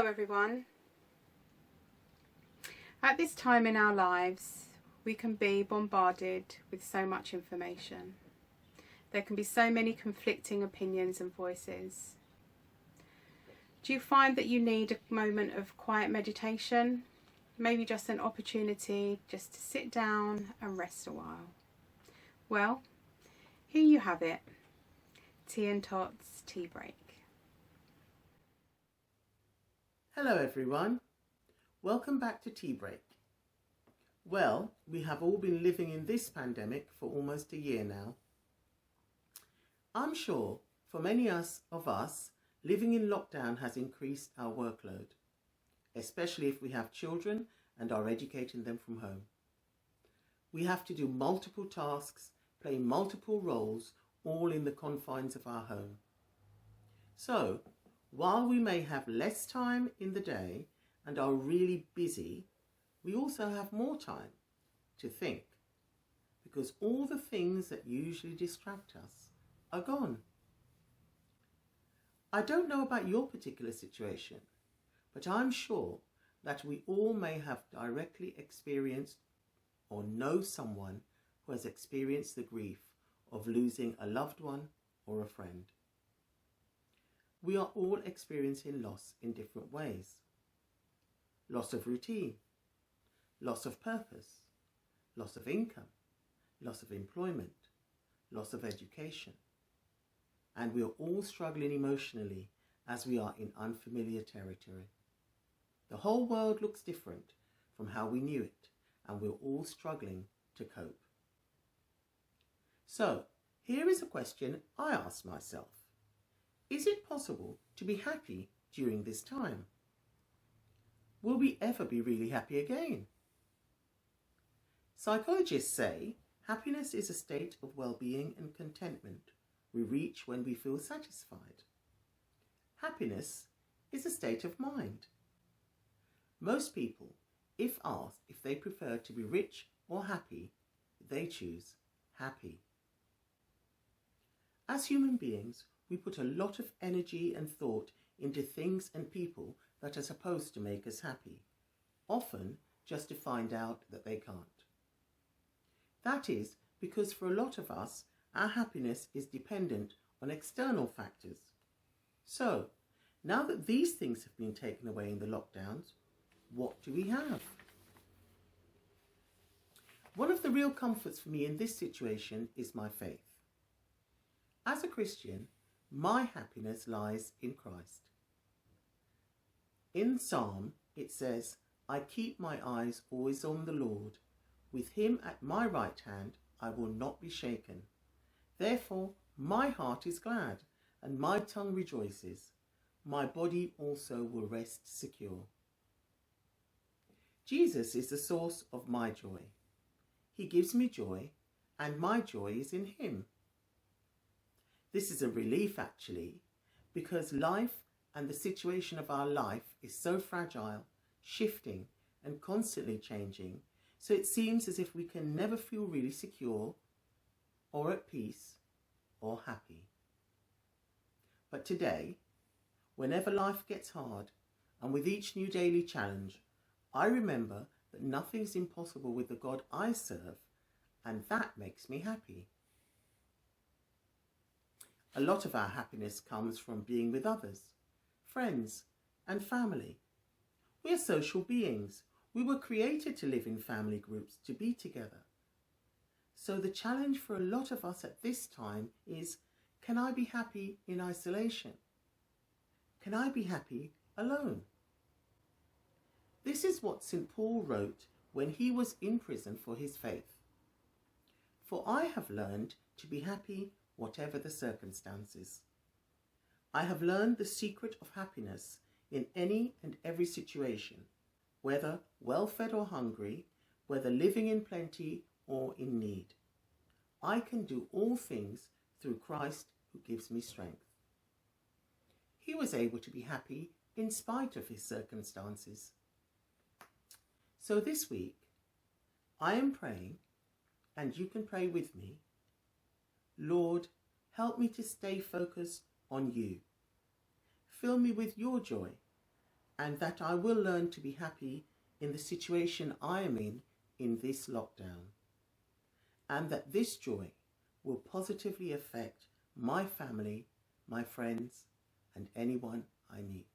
Hello everyone. At this time in our lives, we can be bombarded with so much information. There can be so many conflicting opinions and voices. Do you find that you need a moment of quiet meditation? Maybe just an opportunity just to sit down and rest a while. Well, here you have it. Tea and Tots tea break. Hello everyone, welcome back to Tea Break. Well, we have all been living in this pandemic for almost a year now. I'm sure for many of us, living in lockdown has increased our workload, especially if we have children and are educating them from home. We have to do multiple tasks, play multiple roles, all in the confines of our home. So, while we may have less time in the day and are really busy, we also have more time to think, because all the things that usually distract us are gone. I don't know about your particular situation, but I'm sure that we all may have directly experienced or know someone who has experienced the grief of losing a loved one or a friend. We are all experiencing loss in different ways. Loss of routine, loss of purpose, loss of income, loss of employment, loss of education. And we are all struggling emotionally as we are in unfamiliar territory. The whole world looks different from how we knew it, and we're all struggling to cope. So, here is a question I asked myself. Is it possible to be happy during this time? Will we ever be really happy again? Psychologists say happiness is a state of well-being and contentment we reach when we feel satisfied. Happiness is a state of mind. Most people, if asked if they prefer to be rich or happy, they choose happy. As human beings, we put a lot of energy and thought into things and people that are supposed to make us happy, often just to find out that they can't. That is because for a lot of us, our happiness is dependent on external factors. So, now that these things have been taken away in the lockdowns, what do we have? One of the real comforts for me in this situation is my faith. As a Christian, my happiness lies in Christ. In Psalm, it says, I keep my eyes always on the Lord. With him at my right hand, I will not be shaken. Therefore, my heart is glad, and my tongue rejoices. My body also will rest secure. Jesus is the source of my joy. He gives me joy, and my joy is in him. This is a relief actually, because life and the situation of our life is so fragile, shifting and constantly changing, so it seems as if we can never feel really secure or at peace or happy. But today, whenever life gets hard and with each new daily challenge, I remember that nothing is impossible with the God I serve, and that makes me happy. A lot of our happiness comes from being with others, friends, and family. We are social beings. We were created to live in family groups, to be together. So the challenge for a lot of us at this time is, can I be happy in isolation? Can I be happy alone? This is what St. Paul wrote when he was in prison for his faith. For I have learned to be happy whatever the circumstances. I have learned the secret of happiness in any and every situation, whether well-fed or hungry, whether living in plenty or in need. I can do all things through Christ who gives me strength. He was able to be happy in spite of his circumstances. So this week, I am praying, and you can pray with me, Lord, help me to stay focused on you. Fill me with your joy and that I will learn to be happy in the situation I am in this lockdown, and that this joy will positively affect my family, my friends, and anyone I meet.